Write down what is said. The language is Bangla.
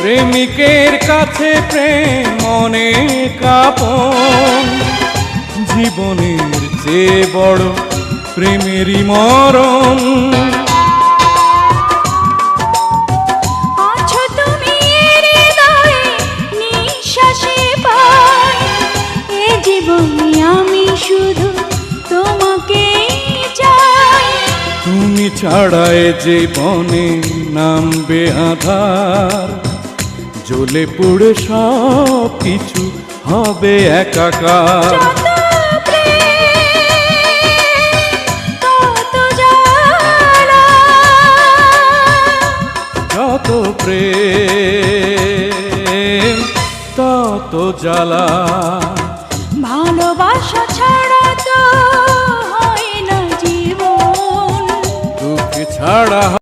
প্রেমিকের কাছে প্রেম অনেক আপন, জীবনের চেয়ে বড় প্রেমেরই মরণ। আছো তুমি হৃদয়ে নিঃশ্বাসে পাই, এ জীবনে আমি শুধু তোমাকেই চাই। তুমি ছাড়ায় জীবনে নামবে আধার, জ্বলে পুড়ে সব কিছু হবে একাকার। যত প্রেম তত জ্বালা।